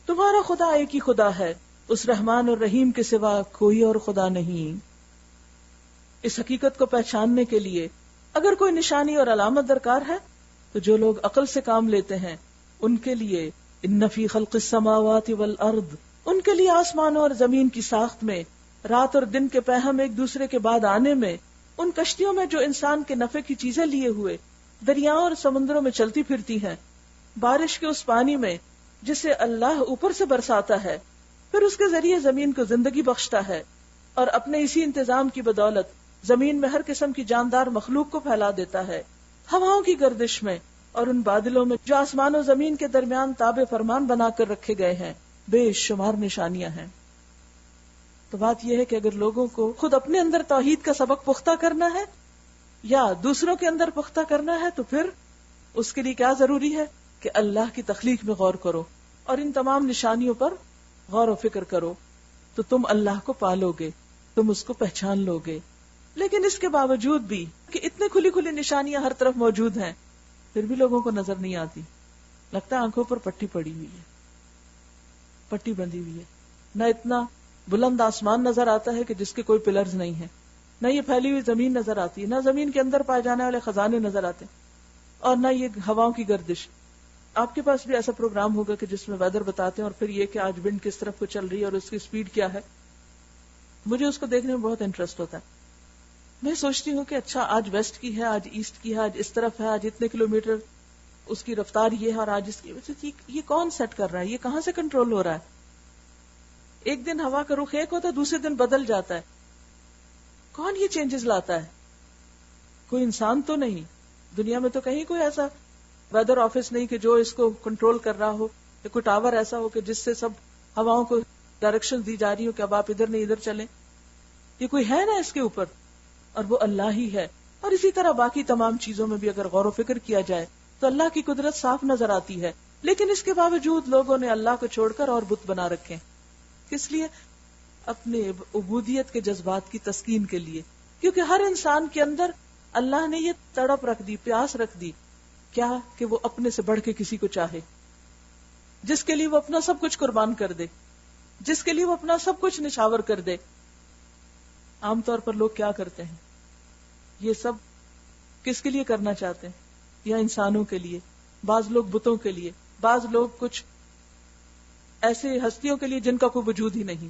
تمہارا خدا ایک ہی خدا ہے، اس رحمان اور رحیم کے سوا کوئی اور خدا نہیں. اس حقیقت کو پہچاننے کے لیے اگر کوئی نشانی اور علامت درکار ہے تو جو لوگ عقل سے کام لیتے ہیں ان کے لیے ان فی خلق السماوات والارض، ان کے لیے آسمانوں اور زمین کی ساخت میں، رات اور دن کے پیہم ایک دوسرے کے بعد آنے میں، ان کشتیوں میں جو انسان کے نفع کی چیزیں لیے ہوئے دریاؤں اور سمندروں میں چلتی پھرتی ہیں، بارش کے اس پانی میں جسے اللہ اوپر سے برساتا ہے، پھر اس کے ذریعے زمین کو زندگی بخشتا ہے اور اپنے اسی انتظام کی بدولت زمین میں ہر قسم کی جاندار مخلوق کو پھیلا دیتا ہے، ہواؤں کی گردش میں اور ان بادلوں میں جو آسمان و زمین کے درمیان تابع فرمان بنا کر رکھے گئے ہیں. بے شمار نشانیاں ہیں. تو بات یہ ہے کہ اگر لوگوں کو خود اپنے اندر توحید کا سبق پختہ کرنا ہے یا دوسروں کے اندر پختہ کرنا ہے تو پھر اس کے لیے کیا ضروری ہے کہ اللہ کی تخلیق میں غور کرو اور ان تمام نشانیوں پر غور و فکر کرو، تو تم اللہ کو پالو گے، تم اس کو پہچان لو گے. لیکن اس کے باوجود بھی کہ اتنے کھلی کھلی نشانیاں ہر طرف موجود ہیں پھر بھی لوگوں کو نظر نہیں آتی. لگتا ہے آنکھوں پر پٹی پڑی ہوئی ہے، پٹی بندھی ہوئی ہے. نہ اتنا بلند آسمان نظر آتا ہے کہ جس کے کوئی پلرز نہیں ہیں، نہ یہ پھیلی ہوئی زمین نظر آتی ہے، نہ زمین کے اندر پائے جانے والے خزانے نظر آتے ہیں، اور نہ یہ ہواؤں کی گردش. آپ کے پاس بھی ایسا پروگرام ہوگا کہ جس میں ویدر بتاتے ہیں اور پھر یہ کہ آج ونڈ کس طرف کو چل رہی ہے اور اس کی سپیڈ کیا ہے. مجھے اس کو دیکھنے میں بہت انٹرسٹ ہوتا ہے. میں سوچتی ہوں کہ اچھا آج ویسٹ کی ہے، آج ایسٹ کی ہے، آج اس طرف ہے، آج اتنے کلومیٹر اس کی رفتار یہ ہے، اور آج اس کی یہ کون سیٹ کر رہا ہے، یہ کہاں سے کنٹرول ہو رہا ہے. ایک دن ہوا کا رخ ایک ہوتا ہے، دوسرے دن بدل جاتا ہے. کون یہ چینجز لاتا ہے؟ کوئی انسان تو نہیں. دنیا میں تو کہیں کوئی ایسا ویدر آفس نہیں کہ جو اس کو کنٹرول کر رہا ہو، یا کوئی ٹاور ایسا ہو کہ جس سے سب ہواؤں کو ڈائریکشن دی جا رہی ہو کہ اب آپ ادھر نہیں ادھر چلیں. یہ کوئی ہے نا اس کے اوپر، اور وہ اللہ ہی ہے. اور اسی طرح باقی تمام چیزوں میں بھی اگر غور و فکر کیا جائے تو اللہ کی قدرت صاف نظر آتی ہے. لیکن اس کے باوجود لوگوں نے اللہ کو چھوڑ کر اور بت بنا رکھے. کس لیے؟ اپنے عبودیت کے جذبات کی تسکین کے لیے. کیونکہ ہر انسان کے اندر اللہ نے یہ تڑپ رکھ دی، پیاس رکھ دی، کیا کہ وہ اپنے سے بڑھ کے کسی کو چاہے، جس کے لیے وہ اپنا سب کچھ قربان کر دے، جس کے لیے وہ اپنا سب کچھ نچھاور کر دے. عام طور پر لوگ کیا کرتے ہیں؟ یہ سب کس کے لیے کرنا چاہتے ہیں؟ یا انسانوں کے لیے، بعض لوگ بتوں کے لیے، بعض لوگ کچھ ایسے ہستیوں کے لیے جن کا کوئی وجود ہی نہیں.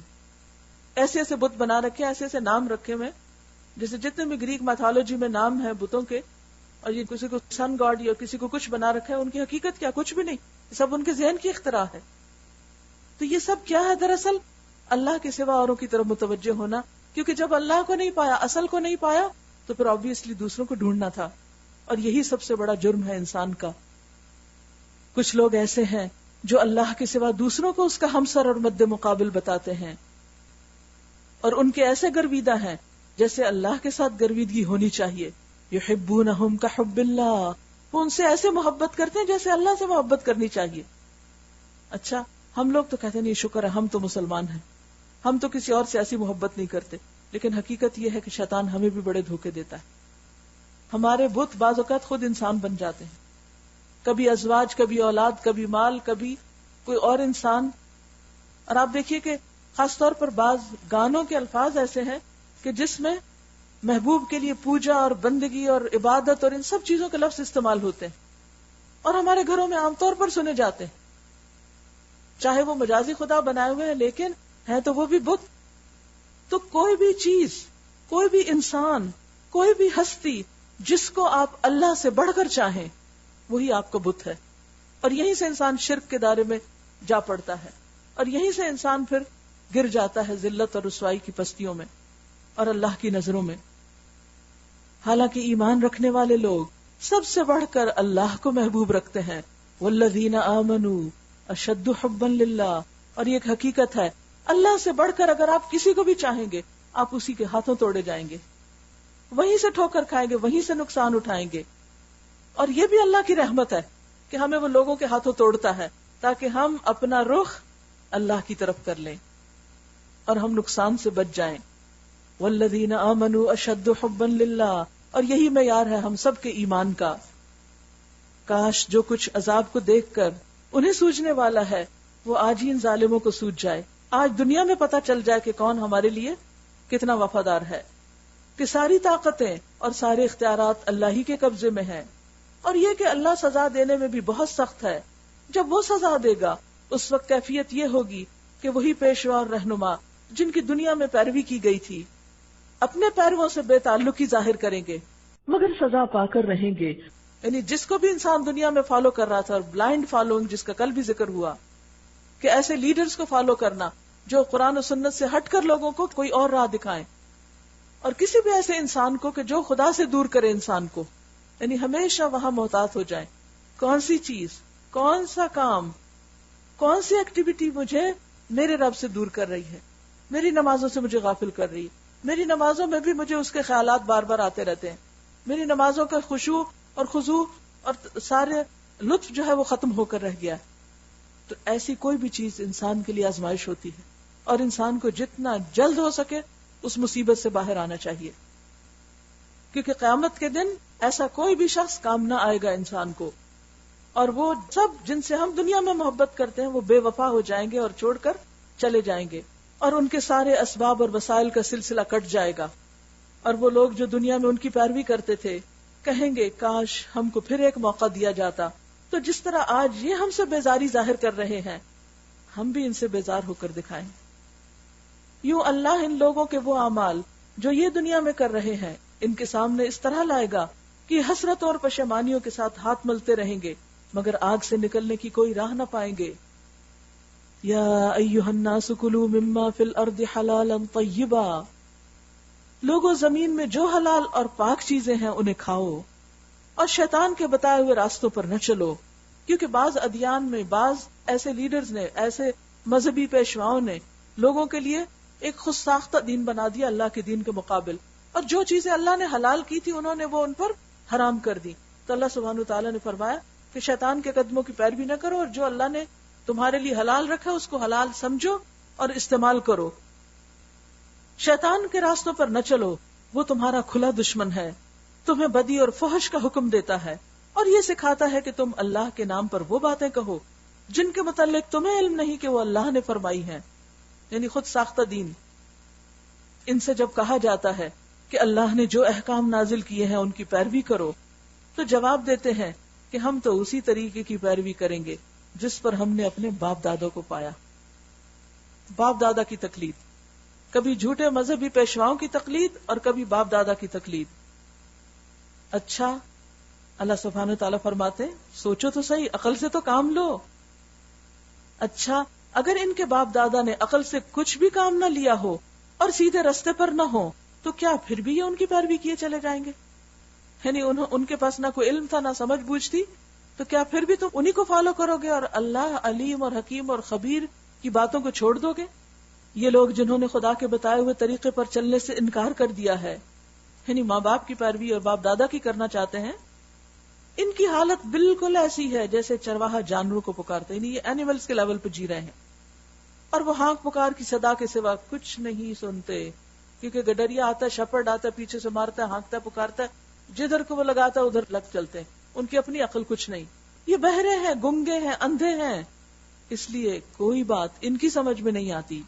ایسے ایسے بت بنا رکھے، ایسے ایسے نام رکھے ہوئے، جیسے جتنے بھی گریک میتھولوجی میں نام ہے بتوں کے، اور یہ کسی کو سن گاڈ یا کسی کو کچھ بنا رکھا ہے، ان کی حقیقت کیا؟ کچھ بھی نہیں، سب ان کے ذہن کی اختراع ہے. تو یہ سب کیا ہے؟ دراصل اللہ کے سوا اوروں کی طرف متوجہ ہونا. کیونکہ جب اللہ کو نہیں پایا، اصل کو نہیں پایا، تو پھر آبویسلی دوسروں کو ڈھونڈنا تھا. اور یہی سب سے بڑا جرم ہے انسان کا. کچھ لوگ ایسے ہیں جو اللہ کے سوا دوسروں کو اس کا ہمسر اور مد مقابل بتاتے ہیں، اور ان کے ایسے گرویدہ ہیں جیسے اللہ کے ساتھ گرویدگی ہونی چاہیے. یحبونہم کحب اللہ، وہ ان سے ایسے محبت کرتے ہیں جیسے اللہ سے محبت کرنی چاہیے. اچھا ہم لوگ تو کہتے ہیں نہیں شکر ہے ہم تو مسلمان ہیں، ہم تو کسی اور سے ایسی محبت نہیں کرتے، لیکن حقیقت یہ ہے کہ شیطان ہمیں بھی بڑے دھوکے دیتا ہے. ہمارے بت بعض اوقات خود انسان بن جاتے ہیں، کبھی ازواج، کبھی اولاد، کبھی مال، کبھی کوئی اور انسان. اور آپ دیکھیے کہ خاص طور پر بعض گانوں کے الفاظ ایسے ہیں کہ جس میں محبوب کے لیے پوجا اور بندگی اور عبادت اور ان سب چیزوں کے لفظ استعمال ہوتے ہیں، اور ہمارے گھروں میں عام طور پر سنے جاتے ہیں. چاہے وہ مجازی خدا بنائے ہوئے ہیں لیکن ہے تو وہ بھی بت. تو کوئی بھی چیز، کوئی بھی انسان، کوئی بھی ہستی جس کو آپ اللہ سے بڑھ کر چاہیں وہی آپ کا بت ہے. اور یہیں سے انسان شرک کے دائرے میں جا پڑتا ہے، اور یہیں سے انسان پھر گر جاتا ہے ذلت اور رسوائی کی پستیوں میں اور اللہ کی نظروں میں. حالانکہ ایمان رکھنے والے لوگ سب سے بڑھ کر اللہ کو محبوب رکھتے ہیں. والذین آمنوا اشد حبا للہ. اور یہ ایک حقیقت ہے، اللہ سے بڑھ کر اگر آپ کسی کو بھی چاہیں گے آپ اسی کے ہاتھوں توڑے جائیں گے، وہیں سے ٹھوکر کھائیں گے، وہیں سے نقصان اٹھائیں گے. اور یہ بھی اللہ کی رحمت ہے کہ ہمیں وہ لوگوں کے ہاتھوں توڑتا ہے تاکہ ہم اپنا رخ اللہ کی طرف کر لیں اور ہم نقصان سے بچ جائیں. والذین آمنوا اشد حبا للہ. اور یہی معیار ہے ہم سب کے ایمان کا. کاش جو کچھ عذاب کو دیکھ کر انہیں سوجنے والا ہے وہ آج ہی ان ظالموں کو سوج جائے. آج دنیا میں پتہ چل جائے کہ کون ہمارے لیے کتنا وفادار ہے، کہ ساری طاقتیں اور سارے اختیارات اللہ ہی کے قبضے میں ہیں. اور یہ کہ اللہ سزا دینے میں بھی بہت سخت ہے. جب وہ سزا دے گا اس وقت کیفیت یہ ہوگی کہ وہی پیشوا اور رہنما جن کی دنیا میں پیروی کی گئی تھی اپنے پیرووں سے بے تعلقی ظاہر کریں گے مگر سزا پا کر رہیں گے. یعنی جس کو بھی انسان دنیا میں فالو کر رہا تھا، اور بلائنڈ فالوئنگ جس کا کل بھی ذکر ہوا کہ ایسے لیڈرز کو فالو کرنا جو قرآن و سنت سے ہٹ کر لوگوں کو کوئی اور راہ دکھائیں، اور کسی بھی ایسے انسان کو کہ جو خدا سے دور کرے انسان کو، یعنی ہمیشہ وہاں محتاط ہو جائیں کون سی چیز، کون سا کام، کون سی ایکٹیویٹی مجھے میرے رب سے دور کر رہی ہے، میری نمازوں سے مجھے غافل کر رہی ہے. میری نمازوں میں بھی مجھے اس کے خیالات بار بار آتے رہتے ہیں، میری نمازوں کا خشوع اور خضوع اور سارے لطف جو ہے وہ ختم ہو کر رہ گیا. تو ایسی کوئی بھی چیز انسان کے لیے آزمائش ہوتی ہے، اور انسان کو جتنا جلد ہو سکے اس مصیبت سے باہر آنا چاہیے، کیونکہ قیامت کے دن ایسا کوئی بھی شخص کام نہ آئے گا انسان کو، اور وہ سب جن سے ہم دنیا میں محبت کرتے ہیں وہ بے وفا ہو جائیں گے اور چھوڑ کر چلے جائیں گے، اور ان کے سارے اسباب اور وسائل کا سلسلہ کٹ جائے گا. اور وہ لوگ جو دنیا میں ان کی پیروی کرتے تھے کہیں گے کاش ہم کو پھر ایک موقع دیا جاتا. تو جس طرح آج یہ ہم سے بیزاری ظاہر کر رہے ہیں ہم بھی ان سے بیزار ہو کر دکھائیں. یوں اللہ ان لوگوں کے وہ اعمال جو یہ دنیا میں کر رہے ہیں ان کے سامنے اس طرح لائے گا کہ حسرت اور پشیمانیوں کے ساتھ ہاتھ ملتے رہیں گے مگر آگ سے نکلنے کی کوئی راہ نہ پائیں گے. یا ایھا الناس کلوا مما فی الارض حلالا طیبا. لوگوں زمین میں جو حلال اور پاک چیزیں ہیں انہیں کھاؤ اور شیطان کے بتائے ہوئے راستوں پر نہ چلو، کیونکہ بعض ادیان میں بعض ایسے لیڈرز نے، ایسے مذہبی پیشواؤں نے لوگوں کے لیے ایک خود ساختہ دین بنا دیا اللہ کے دین کے مقابل، اور جو چیزیں اللہ نے حلال کی تھی انہوں نے وہ ان پر حرام کر دی. تو اللہ سبحانہ وتعالیٰ نے فرمایا کہ شیطان کے قدموں کی پیروی نہ کرو، اور جو اللہ نے تمہارے لیے حلال رکھا اس کو حلال سمجھو اور استعمال کرو. شیطان کے راستوں پر نہ چلو، وہ تمہارا کھلا دشمن ہے، تمہیں بدی اور فحش کا حکم دیتا ہے اور یہ سکھاتا ہے کہ تم اللہ کے نام پر وہ باتیں کہو جن کے متعلق تمہیں علم نہیں کہ وہ اللہ نے فرمائی ہیں، یعنی خود ساختہ دین. ان سے جب کہا جاتا ہے کہ اللہ نے جو احکام نازل کیے ہیں ان کی پیروی کرو تو جواب دیتے ہیں کہ ہم تو اسی طریقے کی پیروی کریں گے جس پر ہم نے اپنے باپ دادوں کو پایا. باپ دادا کی تقلید، کبھی جھوٹے مذہبی پیشواؤں کی تقلید اور کبھی باپ دادا کی تقلید. اچھا اللہ سبحانہ تعالیٰ فرماتے سوچو تو صحیح، عقل سے تو کام لو. اچھا اگر ان کے باپ دادا نے عقل سے کچھ بھی کام نہ لیا ہو اور سیدھے رستے پر نہ ہو تو کیا پھر بھی یہ ان کی پیروی کیے چلے جائیں گے؟ یعنی ان کے پاس نہ کوئی علم تھا، نہ سمجھ بوجھ تھی، تو کیا پھر بھی تم انہی کو فالو کرو گے اور اللہ علیم اور حکیم اور خبیر کی باتوں کو چھوڑ دو گے؟ یہ لوگ جنہوں نے خدا کے بتائے ہوئے طریقے پر چلنے سے انکار کر دیا ہے، یعنی ماں باپ کی پیروی اور باپ دادا کی کرنا چاہتے ہیں، ان کی حالت بالکل ایسی ہے جیسے چرواہا جانوروں کو پکارتے ہیں، یعنی یہ اینیملز کے لیول پہ جی رہے ہیں، اور وہ ہانک پکار کی صدا کے سوا کچھ نہیں سنتے، کیونکہ گڈریا آتا ہے، شپرڈ آتا ہے، پیچھے سے مارتا ہے، ہانکتا ہے، پکارتا ہے، جدھر کو وہ لگاتا ہے ادھر لگ چلتے ہیں، ان کی اپنی عقل کچھ نہیں، یہ بہرے ہیں، گنگے ہیں، اندھے ہیں، اس لیے کوئی بات ان کی سمجھ میں نہیں آتی۔